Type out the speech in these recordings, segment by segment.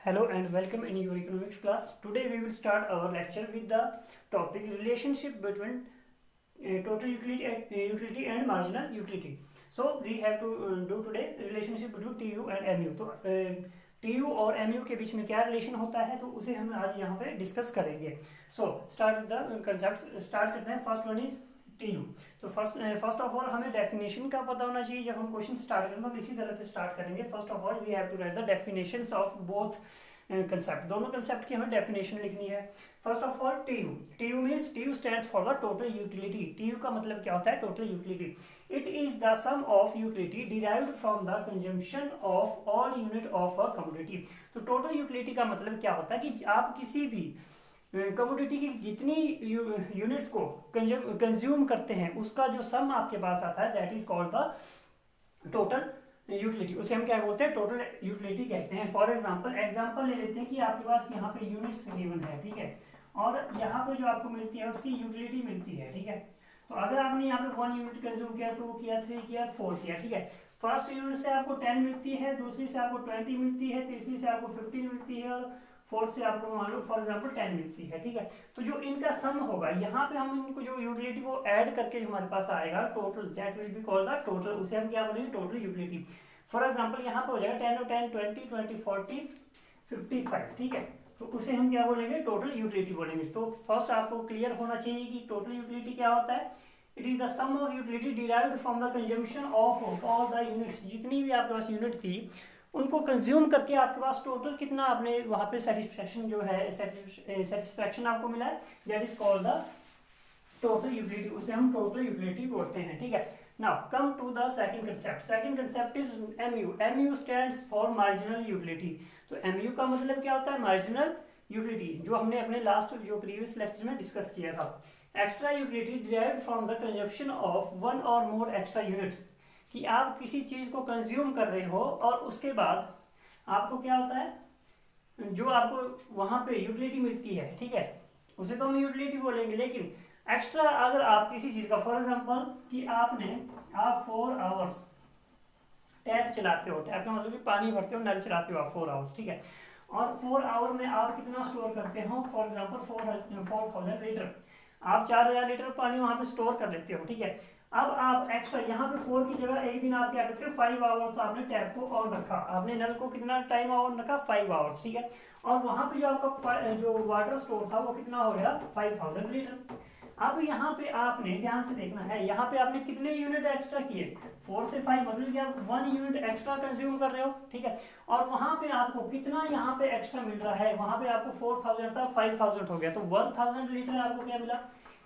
Hello and welcome in your economics class. Today we will start our lecture with the topic relationship between total utility and marginal utility. So we have to do today relationship between TU and MU. तो TU और MU के बीच में क्या relation होता है तो उसे हम आज यहाँ पे डिस्कस करेंगे. So start with the concept. Start करते हैं. First one is TU. तो फर्स्ट ऑफ ऑल हमें डेफिनेशन का पता होना चाहिए. जब हम क्वेश्चन स्टार्ट करेंगे हम इसी तरह से स्टार्ट करेंगे. First of all we have to write the definitions of both concept. दोनों कंसेप्ट की हमें डेफिनेशन लिखनी है. First of all TU. TU means TU stands for the total utility. TU का मतलब क्या होता है? Total utility. It is the sum of utility derived from the consumption of all unit of a commodity. तो total utility का मतलब क्या होता है कि आप किसी भी कमोडिटी की जितनी यूनिट्स को कंज्यूम करते हैं उसका जो सम आपके पास आता है that is called the total utility. उसे हम क्या बोलते हैं? टोटल यूटिलिटी कहते हैं. फॉर एग्जांपल ले लेते हैं कि आपके पास यहाँ पे यूनिट्स गिवन है, ठीक है, और यहाँ पे जो आपको मिलती है उसकी यूटिलिटी मिलती है, ठीक है. तो अगर आपने यहाँ पे 1 यूनिट कंज्यूम किया, 2 किया, 3 किया, 4 किया, ठीक है. फर्स्ट यूनिट से आपको 10 मिलती है, दूसरी से आपको 20 मिलती है, तीसरी से आपको 15 मिलती है और फोर्थ से आपको मान लो फॉर एग्जाम्पल 10 मिलती है, ठीक है. तो जो इनका सम होगा यहाँ पे हम इनको जो यूटिलिटी को ऐड करके जो हमारे पास आएगा total that will be called the total. उसे हम क्या बोलेंगे? Total utility. फॉर एग्जाम्पल यहाँ पे हो जाएगा 10 और 10 20 20 40 55, ठीक है. तो उसे हम क्या बोलेंगे? टोटल यूटिलिटी बोलेंगे. तो फर्स्ट आपको क्लियर होना चाहिए कि टोटल यूटिलिटी क्या होता है. It is the sum of utility derived from the consumption of all the units. जितनी भी आपके पास यूनिट थी उनको कंज्यूम करके आपके पास टोटल कितना आपने वहां पे सेटिस्फैक्शन जो है सेटिस्फैक्शन आपको मिला है that is called the total utility. उसे हम टोटल यूटिलिटी बोलते हैं, ठीक है. Now come to the second concept. Second concept is MU. MU stands for marginal utility. तो MU का मतलब क्या होता है? मार्जिनल यूटिलिटी, जो हमने अपने लास्ट जो प्रीवियस लेक्चर में डिस्कस किया था. Extra utility derived from the consumption of one और मोर एक्स्ट्रा यूनिट. कि आप किसी चीज को कंज्यूम कर रहे हो और उसके बाद आपको क्या होता है, जो आपको वहां पे यूटिलिटी मिलती है, ठीक है, उसे तो हम यूटिलिटी बोलेंगे. लेकिन एक्स्ट्रा अगर आप किसी चीज का फॉर एग्जांपल कि आप 4 आवर्स टैप चलाते हो, टैप का मतलब कि पानी भरते हो, नल चलाते हो आप 4 आवर्स, ठीक है, और 4 आवर में आप कितना स्टोर करते हो? For example 4000 litre. आप 4000 लीटर पानी वहां पे स्टोर कर लेते हो, ठीक है. अब आप एक्स्ट्रा यहाँ पे 4 की जगह एक दिन आप क्या करते हो? 5 आवर्स आपने टैप को ऑन रखा, आपने नल को कितना टाइम ऑन रखा? 5 आवर्स, ठीक है. और वहां पे जो आपका जो वाटर स्टोर था वो कितना हो गया? 5000 लीटर. अब यहाँ पे आपने ध्यान से देखना है, यहाँ पे आपने कितने यूनिट एक्स्ट्रा किए? 4 से 5 मतलब कि आप 1 यूनिट एक्स्ट्रा कंज्यूम कर रहे हो, ठीक है. और वहां पे आपको कितना यहाँ पे एक्स्ट्रा मिल रहा है? वहां पे आपको 4000 था, 5000 हो गया, तो 1000 लीटर आपको क्या मिला?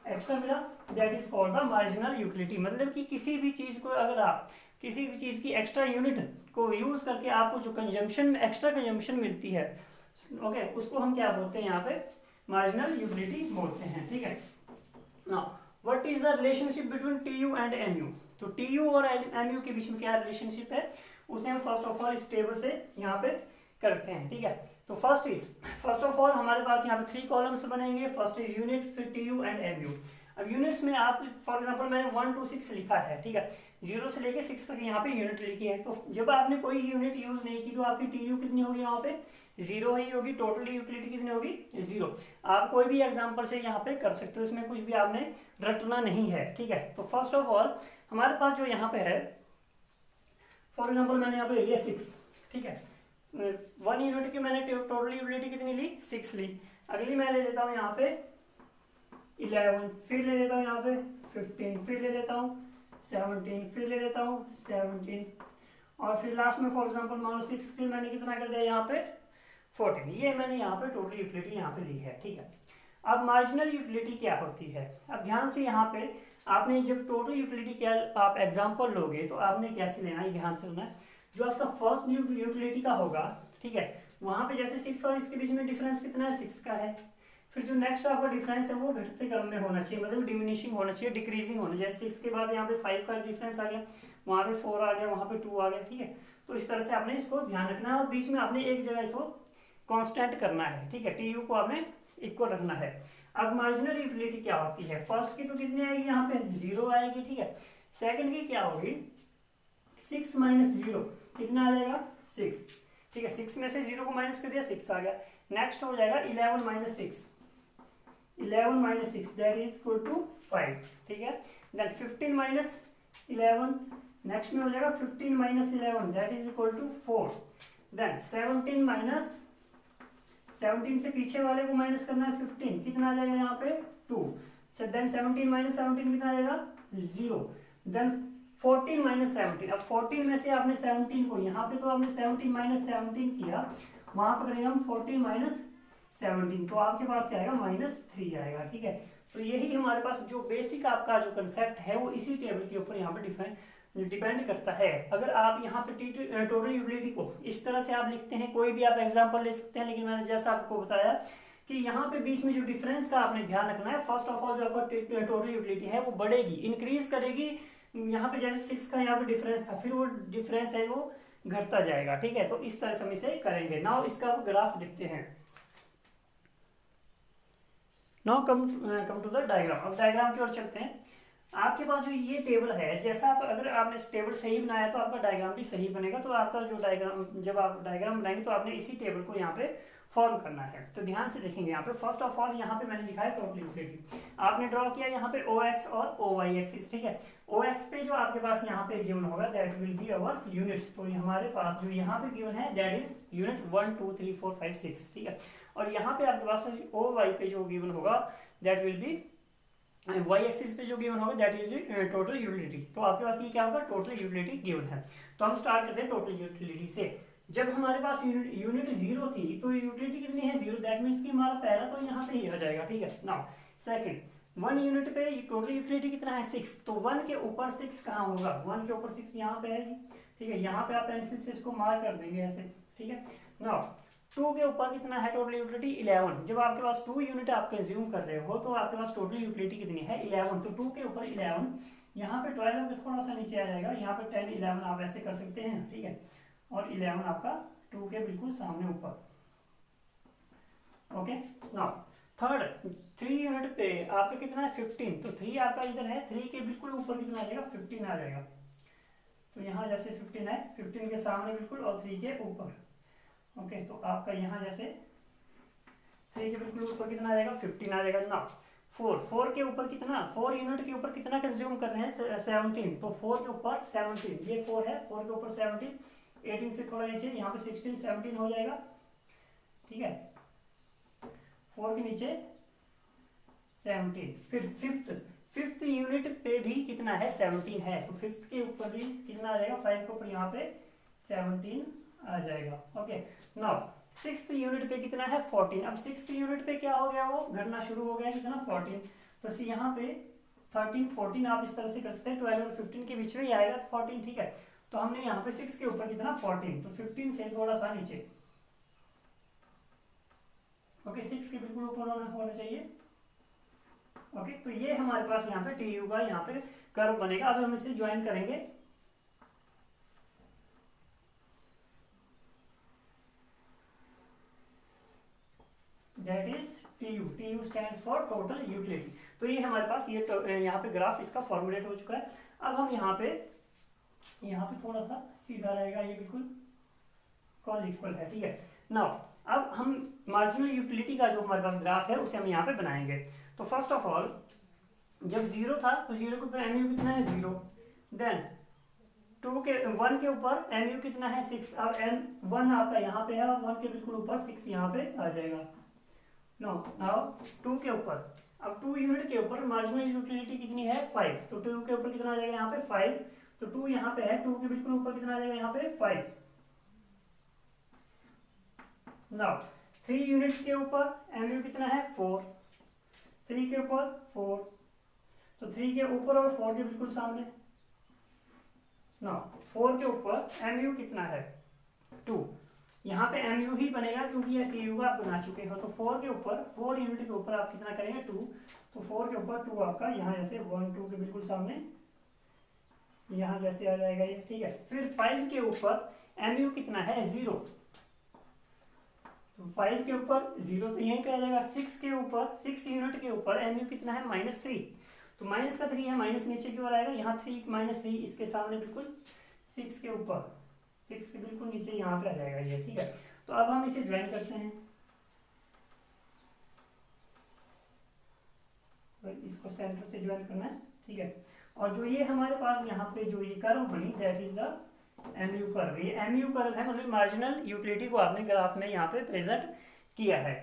एक्स्ट्रा मिला. That is called the marginal utility. मतलब कि किसी भी चीज को अगर आप किसी भी चीज की एक्स्ट्रा यूनिट को यूज करके आपको जो कंजम्पशन एक्स्ट्रा कंजम्पशन मिलती है, ओके, उसको हम क्या बोलते हैं? यहाँ पे मार्जिनल यूटिलिटी बोलते हैं, ठीक है. Now what is the relationship between TU and MU. तो TU और MU के बीच में क्या रिलेशनशिप है उसे हम फर्स्ट ऑफ ऑल इस टेबल से यहाँ पे करते हैं, ठीक है. तो फर्स्ट ऑफ ऑल हमारे पास यहाँ पे 3 कॉलम्स बनेंगे. फर्स्ट इज यूनिट, फिर TU एंड MU. अब यूनिट्स में आप फॉर एग्जांपल मैंने 1 to 6 लिखा है, ठीक है, 0 से लेके 6 तक यहाँ पे यूनिट लिखी है. तो जब आपने कोई यूनिट यूज नहीं की तो आपकी TU कितनी होगी? यहाँ पे 0 ही होगी. टोटल यूटिलिटी कितनी होगी? 0. आप कोई भी एग्जांपल से यहाँ पे कर सकते हो, इसमें कुछ भी आपने रटना नहीं है, ठीक है. तो फर्स्ट ऑफ ऑल हमारे पास जो यहाँ पे है, फॉर एग्जाम्पल मैंने यहाँ पे लिया 6, ठीक है. 1 यूनिट की मैंने टोटल यूटिलिटी कितनी ली? 6 ली. अगली मैं ले लेता हूँ यहाँ पे 11, फिर ले लेता हूँ यहाँ पे 15, फिर ले लेता हूँ 17, फिर ले लेता हूँ 17, और फिर लास्ट में फॉर एग्जांपल मान लो 6 की मैंने कितना कर दिया यहाँ पे 14. ये मैंने यहाँ पे टोटल यूटिलिटी यहाँ पे ली है, ठीक है. अब मार्जिनल यूटिलिटी क्या होती है? अब ध्यान से यहाँ पे आपने जब टोटल यूटिलिटी क्या आप एग्जांपल लोगे तो आपने कैसे लेना है, ध्यान से होना है. जो आपका फर्स्ट यूटिलिटी का होगा, ठीक है, वहां पे जैसे 6 और इसके बीच में डिफरेंस कितना है? 6 का है. फिर जो नेक्स्ट आपका डिफरेंस है वो घटते क्रम में होना चाहिए, मतलब डिमिनिशिंग होना चाहिए, डिक्रीजिंग होना चाहिए. 6 के बाद यहाँ पे 5 का डिफरेंस आ गया, वहां पे 4 आ गया, वहां पे 2 आ गया, ठीक है. तो इस तरह से आपने इसको ध्यान रखना है और बीच में आपने एक जगह इसको कांस्टेंट करना है, ठीक है. TU को आपने इक्वल रखना है. अब मार्जिनल यूटिलिटी क्या होती है? फर्स्ट की तो कितनी आएगी? यहाँ पे 0 आएगी, ठीक है. सेकंड की क्या होगी? 6 - 0 कितना आ जाएगा? 6. ठीक है, 6 में से 0 को माइनस कर दिया, 6 आ गया। नेक्स्ट हो जाएगा 11 minus 6, 11 minus 6 that is equal to 5, ठीक है। देन 15 माइनस 11, नेक्स्ट में हो जाएगा 15 minus 11 that is equal to 4। Then 17 minus 17 से पीछे वाले को माइनस करना है 15, कितना आ जाएगा यहाँ पे 2। देन 17 माइनस 17 कितना आ जाएगा 0। देन 14 माइनस 17, अब 14 में से आपने 17 को, यहाँ पे तो आपने 17 माइनस 17 किया, वहां पर करेंगे हम 14 माइनस 17, तो आपके पास क्या आएगा -3 आएगा, ठीक है। तो यही हमारे पास जो बेसिक आपका जो कंसेप्ट है वो इसी टेबल के ऊपर यहाँ पे डिपेंड करता है। अगर आप यहाँ पे टोटल यूटिलिटी को इस तरह से आप लिखते हैं, कोई भी आप एग्जांपल ले सकते हैं, लेकिन मैंने जैसा आपको बताया कि यहाँ पे बीच में जो डिफरेंस का आपने ध्यान रखना है। फर्स्ट ऑफ ऑल जो आपका टोटल यूटिलिटी है वो बढ़ेगी, इंक्रीज करेगी। यहाँ पे जैसे 6 का यहाँ पे डिफरेंस था, फिर वो डिफरेंस है वो घटता जाएगा, ठीक है। तो इस तरह से हम इसे करेंगे। नाउ इसका ग्राफ देखते हैं। Now come to the diagram. अब डायग्राम की ओर चलते हैं। आपके पास जो ये टेबल है, जैसा आप अगर आपने इस टेबल सही बनाया तो आपका डायग्राम भी सही बनेगा। तो आपका जो डायग्राम, जब आप डायग्राम बनाएंगे तो आपने इसी टेबल को यहाँ पे फॉर्म करना है। तो ध्यान से देखेंगे यहाँ पे। फर्स्ट ऑफ ऑल यहाँ पे मैंने लिखा है टोटल यूटिलिटी, आपने ड्रॉ किया यहाँ पे OX और OY एक्सिस, ठीक है। OX पे जो आपके पास यहाँ पे गिवन होगा that will be our units. तो हमारे पास जो यहाँ पे गिवन है दैट इज यूनिट 1 2 3 4 5 6, ठीक है। और यहाँ पे आपके पास OY पे जो गिवन होगा that will be, y axis पे जो गिवन होगा दैट इज टोटल यूटिलिटी। तो आपके पास ये क्या होगा, टोटल यूटिलिटी गिवन है। तो हम स्टार्ट करते हैं टोटल यूटिलिटी से। जब हमारे पास यूनिट 0 थी तो यूटिलिटी कितनी है 0, दैट मीन्स कि हमारा पहला तो यहाँ पे ही आ जाएगा, ठीक है। नाउ सेकंड 1 यूनिट पे टोटल यूटिलिटी कितना है 6, तो 1 के ऊपर 6 कहाँ होगा, 1 के ऊपर 6 यहाँ पे आएगी, ठीक है। यहाँ पे आप पेंसिल से इसको मार्क कर देंगे ऐसे, ठीक है। नाउ 2 के ऊपर कितना है टोटल यूटिलिटी 11। जब आपके पास 2 यूनिट आप कंज्यूम कर रहे हो तो आपके पास टोटल यूटिलिटी कितनी है 11। तो 2 के ऊपर 11, यहाँ पे 12 पे थोड़ा सा नीचे आ जाएगा, यहाँ पे 10 11 आप ऐसे कर सकते हैं, ठीक है। और 11 आपका 2 के बिल्कुल सामने ऊपर, ओके। नाउ थर्ड 3 यूनिट पे आपका कितना है 15, तो 3 आपका इधर है, 3 के बिल्कुल ऊपर कितना आ जाएगा 15 आ जाएगा। तो यहाँ जैसे 15 है, 15 के सामने बिल्कुल और 3 के ऊपर, ओके। तो आपका यहाँ जैसे 3 के बिल्कुल ऊपर कितना आ जाएगा 15 आ जाएगा। ना 4 के ऊपर कितना, 4 यूनिट के ऊपर कितना कंज्यूम कर रहे हैं 17, तो 4 के ऊपर 17, ये 4 है, 4 के ऊपर 17, 18 से थोड़ा नीचे यहाँ पे 16 17 हो जाएगा, ठीक है। 4 के नीचे 17, फिर फिफ्थ यूनिट पे भी कितना है 17 है, तो फिफ्थ के ऊपर भी कितना आ जाएगा 5 के ऊपर यहाँ पे 17 आ जाएगा, ओके। नाउ 6th यूनिट पे कितना है 14। अब 6th यूनिट पे क्या हो गया, वो घटना शुरू हो गया, कितना 14। तो यहाँ पे 13 14 आप इस तरह से कर सकते हैं, 12 और 15 के बीच में ही आएगा 14, ठीक है। तो हमने यहाँ पे 6 के ऊपर कितना 14, तो 15 से थोड़ा सा नीचे, ओके। 6 के बिल्कुल ऊपर होना चाहिए, ओके। तो ये हमारे पास यहाँ पे टी यू का यहाँ पे कर्व बनेगा। अब हम इसे ज्वाइन करेंगे, that is T U stands for total utility. तो ये हमारे पास ये यहाँ पे ग्राफ इसका फॉर्मुलेट हो चुका है। अब हम यहाँ पे थोड़ा सा सीधा रहेगा, ये बिल्कुल कॉज इक्वल है, ठीक है। नाउ अब हम मार्जिनल यूटिलिटी का जो हमारे पास ग्राफ है उसे हम यहाँ पे बनाएंगे। तो फर्स्ट ऑफ ऑल जब 0 था तो 0 के ऊपर एमयू कितना है 0, देन 1 के ऊपर एमयू कितना है 6। अब M1 आपका यहाँ पे है और 1 के बिल्कुल ऊपर 6 यहाँ पे आ जाएगा। नाउ 2 के ऊपर, अब 2 यूनिट के ऊपर मार्जिनल यूटिलिटी कितनी है 5, तो 2 के ऊपर कितना आ जाएगा यहाँ पे 5, तो 2 यहाँ पे है, 2 के बिल्कुल ऊपर कितना आ जाएगा यहाँ पे 5। नाउ 3 यूनिट्स के ऊपर एमयू कितना है 4, 3 के ऊपर 4, तो 3 के ऊपर और 4 के बिल्कुल सामने। नाउ 4 के ऊपर एमयू कितना है 2, यहाँ पे एमयू ही बनेगा क्योंकि ये टी यू का आप बना चुके हो। तो 4 के ऊपर 4 यूनिट के ऊपर आप कितना करेंगे 2, तो 4 के ऊपर 2 आपका यहाँ जैसे 1 2 के बिल्कुल सामने यहाँ जैसे आ जाएगा ये, ठीक है। फिर 5 के ऊपर एमयू कितना है 0, तो 5 के ऊपर 0 तो यहीं पे आ जाएगा। 6 के ऊपर 6 यूनिट के ऊपर एमयू कितना है -3, तो माइनस का 3 है, माइनस नीचे की ओर आएगा, यहाँ 3 -3 इसके सामने बिल्कुल 6 के ऊपर 6 के बिल्कुल नीचे यहाँ पे आ जाएगा ये, ठीक है। तो अब हम इसे ज्वाइन करते हैं, तो इसको सेंटर से ज्वाइन करना है, ठीक है। और जो ये हमारे पास यहाँ पे जो ये कर्व बनी, that is the MU curve. ये MU कर्व है, मतलब मार्जिनल यूटिलिटी को आपने ग्राफ में यहाँ पे प्रेजेंट किया है।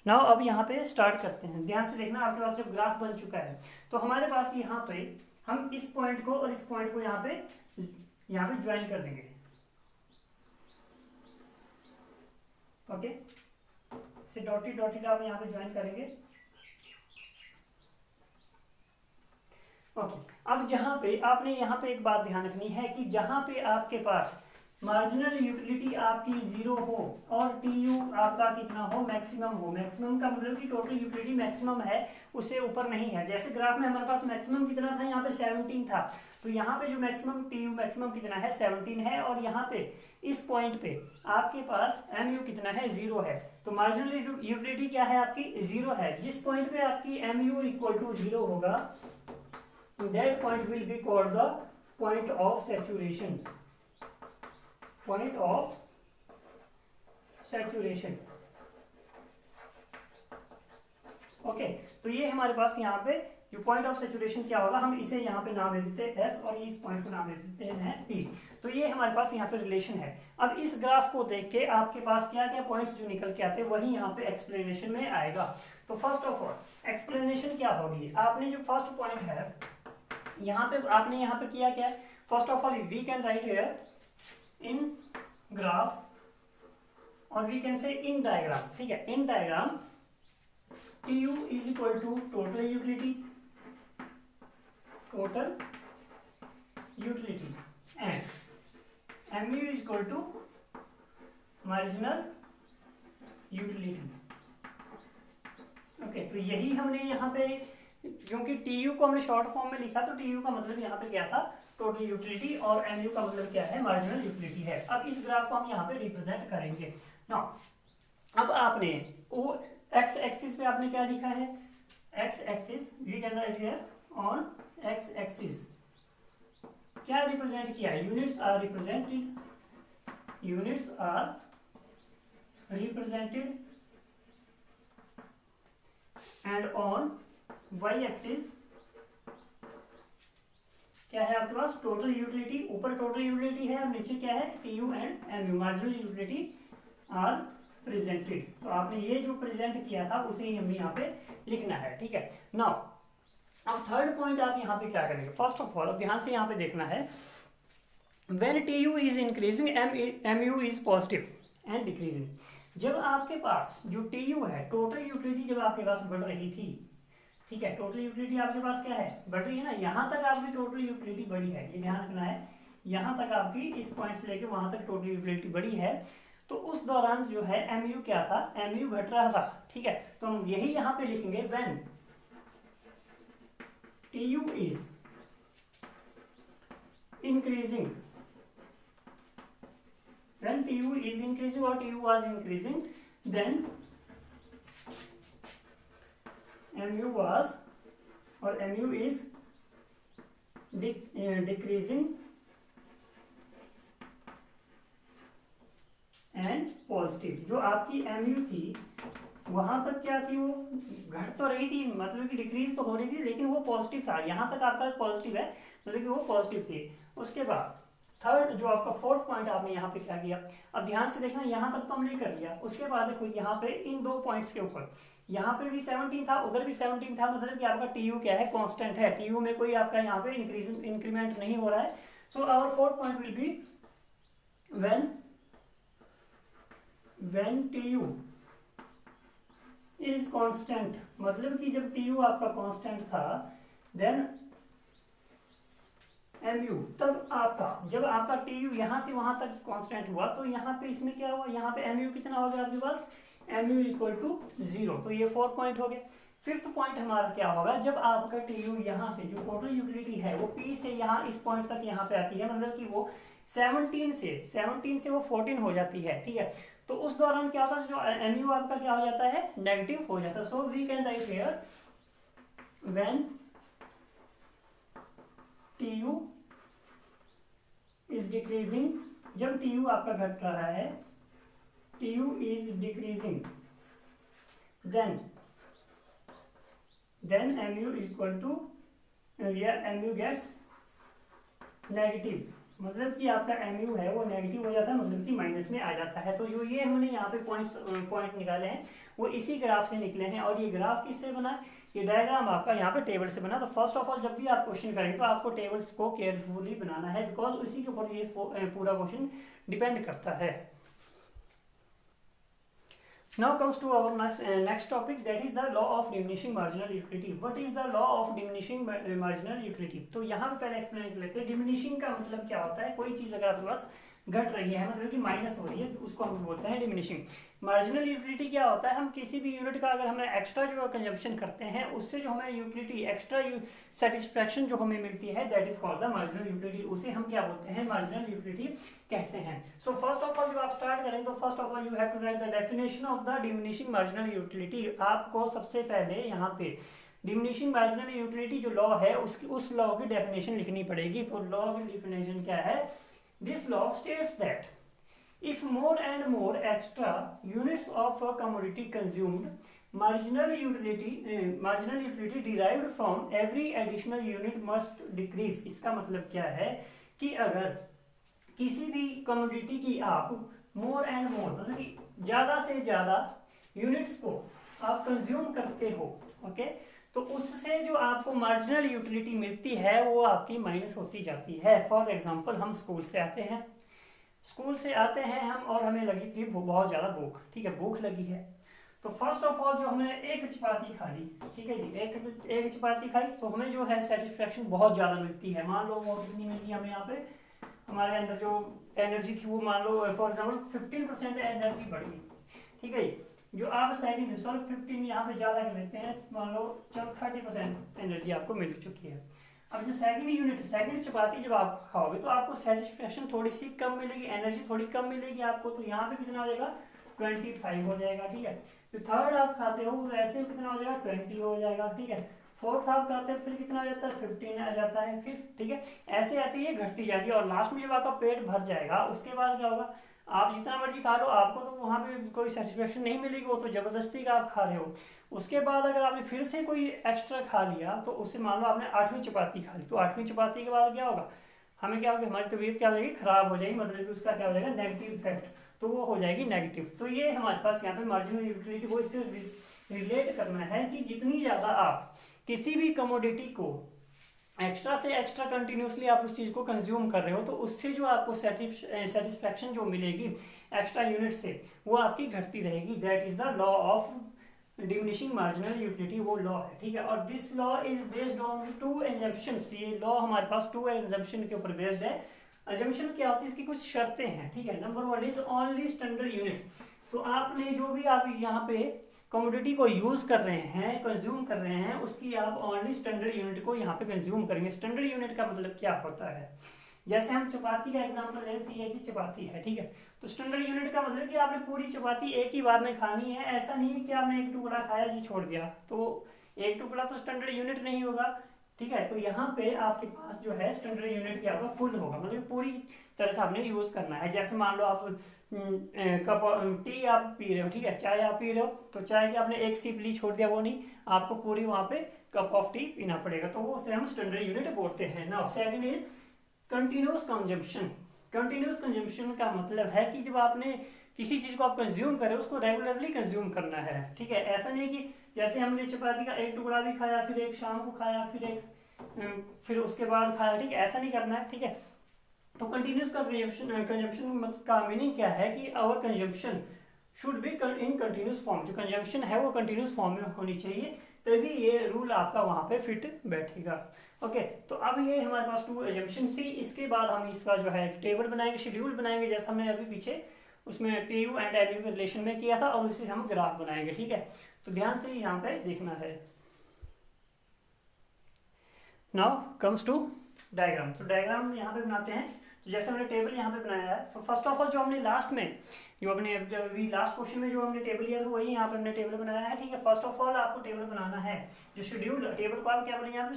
नाउ अब यहाँ पे स्टार्ट करते हैं। ध्यान से देखना, आपके पास जब ग्राफ बन चुका है तो हमारे पास यहाँ पे हम इस पॉइंट को और इस पॉइंट को यहाँ पे ज्वाइन कर देंगे, ओके। इसे डॉटेड डॉटेड आप यहाँ पे ज्वाइन करेंगे, ओके। अब जहां पे आपने यहाँ पे एक बात ध्यान रखनी है कि जहां पे आपके पास मार्जिनल यूटिलिटी आपकी 0 हो और TU आपका कितना हो, मैक्सिमम हो। मैक्सिमम का मतलब कि टोटल यूटिलिटी मैक्सिमम है, उससे ऊपर नहीं है। जैसे ग्राफ में हमारे पास मैक्सिमम कितना था, यहाँ पे 17 था, तो यहाँ पे जो मैक्सिमम TU मैक्सिमम कितना है, 17 है। और यहाँ पे इस पॉइंट पे आपके पास MU कितना है, 0 है। तो मार्जिनल यूटिलिटी क्या है आपकी, 0 है। जिस पॉइंट पे आपकी MU इक्वल टू 0 होगा, that point will be called the point of saturation, point of saturation, okay. तो ये हमारे पास यहाँ पे जो पॉइंट ऑफ सेचुरेशन क्या होगा, हम इसे यहाँ पे नाम दे देते हैं S और इस पॉइंट को नाम दे देते हैं P। तो ये हमारे पास यहाँ पे रिलेशन है। अब इस ग्राफ को देख के आपके पास क्या क्या पॉइंट्स जो निकल के आते हैं वही यहाँ पे एक्सप्लेनेशन में आएगा। तो फर्स्ट ऑफ ऑल एक्सप्लेनेशन क्या होगी, आपने जो फर्स्ट पॉइंट है यहाँ पे आपने यहाँ पे किया क्या, first of all we can write here in graph और we can say in diagram, ठीक है। In diagram TU is equal to total utility, total utility, and MU is equal to marginal utility, okay. तो यही हमने यहाँ पे, क्योंकि TU को हमने शॉर्ट फॉर्म में लिखा तो TU का मतलब यहाँ पे क्या था, टोटल यूटिलिटी, और MU का मतलब क्या है, मार्जिनल यूटिलिटी है। अब इस ग्राफ को हम यहाँ पे रिप्रेजेंट करेंगे। नाउ अब आपने वो एक्स एक्सिस पे आपने क्या लिखा है, x axis we can write here on x axis क्या रिप्रेजेंट किया है, units are represented, units are represented, and on y axis क्या है आपके पास, टोटल यूटिलिटी। ऊपर टोटल यूटिलिटी है और नीचे क्या है, TU and MU, marginal utility are presented. तो आपने ये जो प्रेजेंट किया था उसे ही हमें यहाँ पे लिखना है, ठीक है। नाउ अब थर्ड पॉइंट आप यहाँ पे क्या करेंगे, फर्स्ट ऑफ ऑल ध्यान से यहाँ पे देखना है, when TU is increasing MU is positive and decreasing. जब आपके पास जो TU है, टोटल यूटिलिटी जब आपके पास बढ़ रही थी, ठीक है, टोटल यूटिलिटी आपके पास क्या है, बढ़ रही है ना, यहाँ तक आपकी टोटल यूटिलिटी बढ़ी है, ये ध्यान रखना है, यहाँ तक आपकी इस पॉइंट से लेकर वहां तक टोटल यूटिलिटी बढ़ी है। तो उस दौरान जो है MU क्या था, MU घट रहा था, ठीक है। तो हम यही यहाँ पे लिखेंगे, when TU is increasing, when TU is increasing or TU was increasing, then MU was or MU is decreasing and positive. जो आपकी MU थी वहां तक क्या थी, वो घट तो रही थी, मतलब कि डिक्रीज तो हो रही थी, लेकिन वो पॉजिटिव था, यहाँ तक आपका पॉजिटिव है, मतलब कि वो पॉजिटिव थी। उसके बाद थर्ड जो आपका फोर्थ पॉइंट आपने यहाँ पे क्या किया, अब ध्यान से देखना, यहाँ तक तो हमने कर लिया। उसके बाद देखो यहाँ पे इन दो पॉइंट्स के ऊपर, यहाँ पे भी 17 था, उधर भी 17 था, मतलब कि आपका TU क्या है, कांस्टेंट है, TU में कोई आपका यहाँ पे इंक्रीमेंट नहीं हो रहा है। So our fourth point will be when TU is constant, मतलब कि जब TU आपका कांस्टेंट था, देन MU, तब आपका जब आपका TU यहाँ से वहां तक कांस्टेंट हुआ, तो यहाँ पे इसमें क्या हुआ, यहाँ पे MU कितना हो गया आपके पास, MU इक्वल टू 0। तो ये 4 पॉइंट हो गए। फिफ्थ पॉइंट हमारा क्या होगा, जब आपका TU यहाँ से जो टोटल यूटिलिटी है वो P से यहाँ इस पॉइंट तक यहाँ पे आती है, मतलब कि वो 17 से वो 14 हो जाती है, ठीक है। तो उस दौरान क्या होता है, जो MU आपका क्या हो जाता है, नेगेटिव हो जाता है। So we can write here when decreasing, जब टी यू आपका घट रहा है, T U is decreasing, then M U equal to M U gets negative, मतलब कि आपका एम यू है वो नेगेटिव हो जाता है, मतलब कि माइनस में आ जाता है। तो जो ये हमने यहाँ पे पॉइंट निकाले हैं वो इसी ग्राफ से निकले हैं। और ये ग्राफ किससे बना, ये डायग्राम आपका यहाँ पे टेबल से बना। तो फर्स्ट ऑफ ऑल जब भी आप क्वेश्चन करेंगे तो आपको टेबल्स को केयरफुली बनाना है, बिकॉज उसी के ऊपर ये पूरा क्वेश्चन डिपेंड करता है। Now comes to our next topic, that is the law of diminishing marginal utility. What is the law of diminishing marginal utility? तो यहाँ पे पहले एक्सप्लेन कर लेते हैं। डिमिनिशिंग का मतलब क्या होता है, कोई चीज़ अगर आपके पास घट रही है, मतलब कि माइनस हो रही है, तो उसको हम बोलते हैं डिमिनिशिंग। मार्जिनल यूटिलिटी क्या होता है, हम किसी भी यूनिट का अगर हमें एक्स्ट्रा जो कंजम्पशन करते हैं उससे जो हमें यूटिलिटी एक्स्ट्रा सेटिस्फैक्शन जो हमें मिलती है, that is called the marginal utility. उसे हम क्या बोलते हैं, मार्जिनल यूटिलिटी कहते हैं। सो फर्स्ट ऑफ ऑल जब आप स्टार्ट करें तो first of all you have to write the definition of the diminishing marginal utility. आपको सबसे पहले यहाँ पे डिमिनिशिंग मार्जिनल यूटिलिटी जो लॉ है उसकी उस लॉ की डेफिनेशन लिखनी पड़ेगी। तो लॉ की डेफिनेशन क्या है, this law states that if more and more extra units of a commodity consumed, marginal utility derived from every additional unit must decrease। इसका मतलब क्या है कि अगर किसी भी कमोडिटी की आप मोर एंड मोर, मतलब कि ज़्यादा से ज़्यादा यूनिट्स को आप कंज्यूम करते हो, ओके, तो उससे जो आपको मार्जिनल यूटिलिटी मिलती है वो आपकी माइनस होती जाती है। फॉर एग्जांपल हम स्कूल से आते हैं हम और हमें लगी थी बहुत ज़्यादा भूख, ठीक है, भूख लगी है। तो फर्स्ट ऑफ ऑल जो हमने एक चपाती खा ली, ठीक है जी, एक चपाती खाई तो हमें जो है सेटिस्फेक्शन बहुत ज़्यादा मिलती है। मान लो वो कितनी मिलती है हमें, यहाँ पे हमारे अंदर जो एनर्जी थी वो मान लो फॉर एग्जाम्पल 15% एनर्जी बढ़ गई, ठीक है। जो आप सेकंड 15 यहाँ पे ज़्यादा कर लेते हैं, मान लो चलो 30% एनर्जी आपको मिल चुकी है। अब जो सेकंड चपाती जब आप खाओगे तो आपको सेटिस्फेक्शन थोड़ी सी कम मिलेगी, एनर्जी थोड़ी कम मिलेगी आपको। तो यहाँ पे कितना हो जाएगा, 25 हो जाएगा, ठीक है। तो थर्ड आप खाते हो तो ऐसे कितना हो जाएगा, 20 हो जाएगा, ठीक है। फोर्थ आप खाते हैं फिर कितना आ जाता है, 15 आ जाता है फिर, ठीक है। ऐसे ऐसे ये घटती जाती है और लास्ट में जब आपका पेट भर जाएगा उसके बाद क्या होगा, आप जितना मर्जी खा लो आपको तो वहाँ पे कोई सेटिस्फेक्शन नहीं मिलेगी, वो तो जबरदस्ती का आप खा रहे हो। उसके बाद अगर आपने फिर से कोई एक्स्ट्रा खा लिया तो उससे मान लो आपने 8वीं चपाती खा ली, तो 8वीं चपाती के बाद क्या होगा, हमें क्या होगा, हमारी तबीयत क्या हो जाएगी, खराब हो जाएगी, मतलब कि उसका क्या हो जाएगा, नेगेटिव इफेक्ट, तो वो हो जाएगी नेगेटिव। तो ये हमारे पास यहाँ पे मार्जिनल यूटिलिटी को इससे रिलेट करना है कि जितनी ज़्यादा आप किसी भी कमोडिटी को एक्स्ट्रा से एक्स्ट्रा कंटिन्यूसली आप उस चीज़ को कंज्यूम कर रहे हो तो उससे जो आपको सेटिस्फैक्शन जो मिलेगी एक्स्ट्रा यूनिट से वो आपकी घटती रहेगी। That is the law of diminishing marginal utility, वो लॉ है, ठीक है। और this law is based on 2 assumptions. ये लॉ हमारे पास 2 एजम्पशन के ऊपर बेस्ड है। एजम्पशन क्या होती है, इसकी कुछ शर्तें हैं, ठीक है। Number 1 is only standard unit. तो आपने जो भी आप यहाँ पे कमोडिटी को यूज कर रहे हैं, कंज्यूम कर रहे हैं, उसकी आप ओनली स्टैंडर्ड यूनिट को यहाँ पे कंज्यूम करेंगे। स्टैंडर्ड यूनिट का मतलब क्या होता है, जैसे हम चपाती का एग्जांपल लेते हैं, ये जी चपाती है, ठीक है। तो स्टैंडर्ड यूनिट का मतलब कि आपने पूरी चपाती एक ही बार में खानी है, ऐसा नहीं है कि आपने एक टुकड़ा खाया जी छोड़ दिया, तो एक टुकड़ा तो स्टैंडर्ड यूनिट नहीं होगा, ठीक है। तो यहाँ पे आपके पास जो है स्टैंडर्ड यूनिट क्या होगा, फुल होगा, मतलब पूरी तरह से आपने यूज करना है। जैसे मान लो आप कप टी आप पी रहे हो, ठीक है, चाय आप पी रहे हो, तो चाय की आपने एक सिप ली छोड़ दिया, वो नहीं, आपको पूरी वहाँ पे कप ऑफ टी पीना पड़ेगा, तो वो उसे हम स्टैंडर्ड यूनिट बोलते हैं। Now second is continuous consumption. Continuous consumption का मतलब है कि जब आपने किसी चीज को आप कंज्यूम करें उसको रेगुलरली कंज्यूम करना है, ठीक है। ऐसा नहीं कि जैसे हमने चपाती का एक टुकड़ा भी खाया, फिर एक शाम को खाया, फिर उसके बाद खाया, ठीक है, ऐसा नहीं करना है, ठीक है। तो कंटिन्यूस का कंजम्पशन का मीनिंग क्या है कि our consumption should be in continuous form. जो कंजम्पशन है वो कंटिन्यूस फॉर्म में होनी चाहिए, तभी ये रूल आपका वहाँ पे फिट बैठेगा, ओके। तो अब ये हमारे पास 2 एजम्पशन थी। इसके बाद हम इसका जो है टेबल बनाएंगे, शेड्यूल बनाएंगे, जैसा हमने अभी पीछे उसमें टीयू एंड एलयू के रिलेशन में किया था, और उससे हम ग्राफ बनाएंगे, ठीक है। तो ध्यान से यहाँ पे देखना है। Now comes to diagram. तो डायग्राम यहाँ पे बनाते हैं। तो जैसे हमने टेबल यहाँ पे बनाया है, तो फर्स्ट ऑफ ऑल जो हमने लास्ट में जो अपने अभी लास्ट क्वेश्चन में जो हमने टेबल लिया था वही यहाँ पे हमने टेबल बनाया है, ठीक है। फर्स्ट ऑफ ऑल आपको टेबल बनाना है, जो शेड्यूल टेबल को आप क्या बोलेंगे यहाँ पे,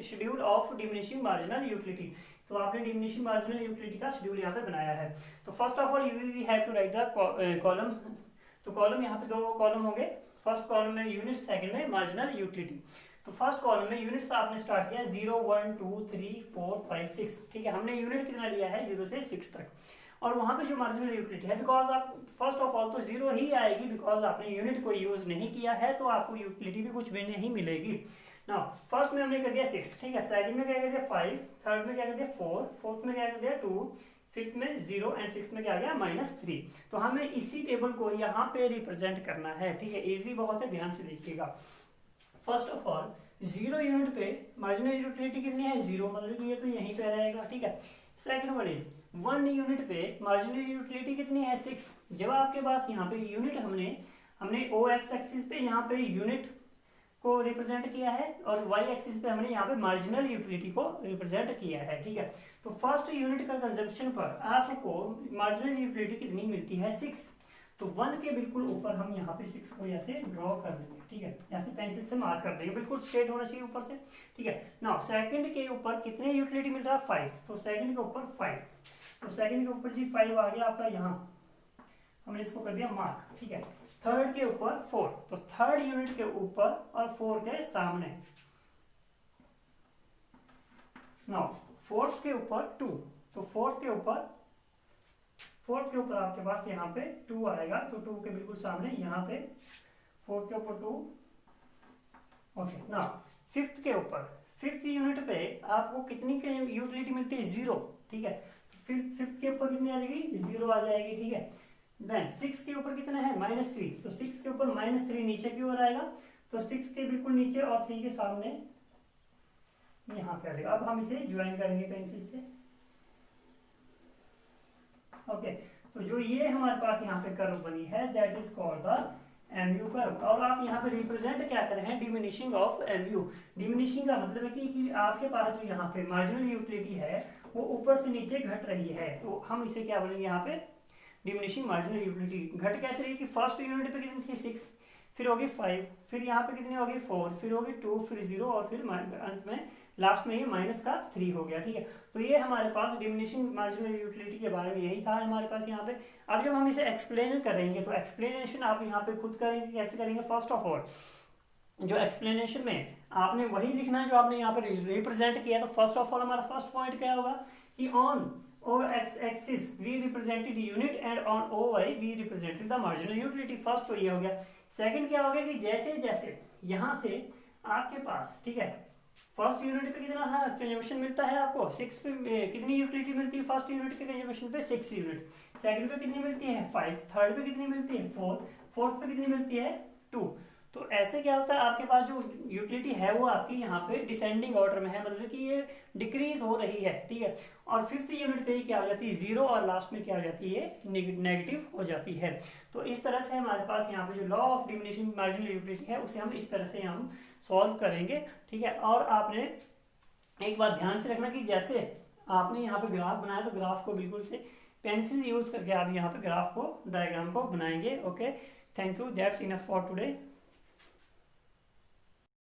schedule of diminishing marginal utility. तो आपने डिमिनिशिंग मार्जिनल यूटिलिटी का शेड्यूल यहाँ पे बनाया है। तो first of all we have to write the columns. तो कॉलम यहाँ पे 2 कॉलम होंगे, फर्स्ट कॉलम में यूनिट, सेकंड में मार्जिनल यूटिलिटी। तो फर्स्ट कॉलम में यूनिट्स आपने स्टार्ट किया 0 1 2 3 4 5 6, ठीक है। हमने यूनिट कितना लिया है 0 से 6 तक, और वहां पे जो मार्जिनल यूटिलिटी है, बिकॉज आप फर्स्ट ऑफ ऑल तो 0 ही आएगी, बिकॉज आपने यूनिट को यूज नहीं किया है, तो आपको यूटिलिटी भी कुछ भी नहीं मिलेगी ना। फर्स्ट में हमने कर दिया 6, ठीक है। सेकंड में क्या कर दिया 5, थर्ड में क्या कर दिया 4, फोर्थ में क्या कर दिया 2, फिफ्थ में 0 एंड सिक्स में क्या आ गया -3। तो हमें इसी टेबल को यहाँ पे रिप्रेजेंट करना है, ठीक है। इजी बहुत है, ध्यान से देखिएगा। फर्स्ट ऑफ ऑल 0 यूनिट पे मार्जिनल यूटिलिटी कितनी है 0, मतलब ये तो यहीं पे रहेगा, ठीक है। सेकंड वन इज 1 यूनिट पे मार्जिनल यूटिलिटी कितनी है 6। जब आपके पास यहाँ पे यूनिट हमने ओ एक्स एक्सिस पे यहाँ पे यूनिट को रिप्रेजेंट किया है, और वाई एक्सिस पे हमने यहाँ पे मार्जिनल यूटिलिटी को रिप्रेजेंट किया है, ठीक है। तो फर्स्ट यूनिट का कंजम्पशन पर आपको मार्जिनल यूटिलिटी कितनी मिलती है 6। तो 1 के बिल्कुल ऊपर हम यहाँ पे 6 को ऐसे ड्रॉ कर देंगे, ठीक है। ऐसे पेंसिल से मार्क कर देंगे, बिल्कुल स्ट्रेट होना चाहिए ऊपर से, ठीक है। नाउ सेकंड के ऊपर कितने यूटिलिटी मिल रहा है 5, तो सेकंड के ऊपर 5, तो सेकंड के ऊपर जी 5 आ गया आपका, यहाँ हमने इसको कर दिया मार्क, ठीक है। थर्ड के ऊपर 4, तो थर्ड यूनिट के ऊपर और 4 के सामने। नाउ फोर्थ के ऊपर 2, तो फोर्थ के ऊपर आपके पास यहाँ पे 2 आएगा, तो 2 के बिल्कुल सामने यहाँ पे फोर्थ के ऊपर 2। ओके, नाउ फिफ्थ के ऊपर, फिफ्थ यूनिट पे आपको कितनी यूटिलिटी मिलती है 0, ठीक है। फिफ्थ के ऊपर कितनी आ जाएगी 0 आ जाएगी, ठीक है। देन 6 के ऊपर कितना है -3, तो 6 के ऊपर -3 नीचे की ओर आएगा, तो 6 के बिल्कुल नीचे और 3 के सामने यहाँ पे आ जाएगा। अब हम इसे ज्वाइन करेंगे पेंसिल से, ओके। तो जो ये हमारे पास यहाँ पे कर्व बनी है, that is called the MU curve. और आप यहाँ पे रिप्रेजेंट क्या कर रहे हैं, डिमिनिशिंग ऑफ MU। डिमिनिशिंग का मतलब है कि आपके पास जो यहाँ पे मार्जिनल यूटिलिटी है वो ऊपर से नीचे घट रही है, तो हम इसे क्या बोलेंगे यहाँ पे डिमिनिशिंग मार्जिनल यूटिलिटी। घट कैसे रही कि फर्स्ट यूनिट पे कितनी थी 6, फिर होगी 5, फिर यहाँ पे कितनी होगी 4, फिर होगी 2, फिर 0, और फिर अंत में लास्ट में ये -3 हो गया, ठीक है। तो ये हमारे पास डिमिनिशिंग मार्जिनल यूटिलिटी के बारे में यही था हमारे पास यहाँ पे। अब जब हम इसे एक्सप्लेन करेंगे, तो एक्सप्लेनेशन आप यहाँ पे खुद करेंगे। कैसे करेंगे, फर्स्ट ऑफ ऑल जो एक्सप्लेनेशन में आपने वही लिखना है जो आपने यहाँ पे रिप्रेजेंट किया। तो फर्स्ट ऑफ ऑल हमारा फर्स्ट पॉइंट क्या होगा कि on O x axis we represented unit and on O y we represented the marginal utility। First तो ये हो गया। सेकंड क्या हो गया कि जैसे जैसे यहाँ से आपके पास, ठीक है, फर्स्ट यूनिट पे कितना था कंजम्पशन मिलता है आपको 6 पे कितनी यूटिलिटी मिलती है फर्स्ट यूनिट के कंजम्पशन पे 6 यूनिट। सेकंड पे कितनी मिलती है 5, थर्ड पे कितनी मिलती है 4, फोर्थ पे कितनी मिलती है 2। तो ऐसे क्या होता है आपके पास जो यूटिलिटी है वो आपकी यहाँ पे डिसेंडिंग ऑर्डर में है, मतलब कि ये डिक्रीज हो रही है, ठीक है। और फिफ्थ यूनिट पे क्या हो जाती है 0, और लास्ट में क्या हो जाती है नेगेटिव हो जाती है। तो इस तरह से हमारे पास यहाँ पे जो law of diminishing marginal utility है उसे हम इस तरह से हम सॉल्व करेंगे, ठीक है। और आपने एक बात ध्यान से रखना कि जैसे आपने यहाँ पे ग्राफ बनाया तो ग्राफ को बिल्कुल से पेंसिल यूज करके आप यहाँ पे ग्राफ को डायग्राम को बनाएंगे, okay. Thank you, that's enough for today.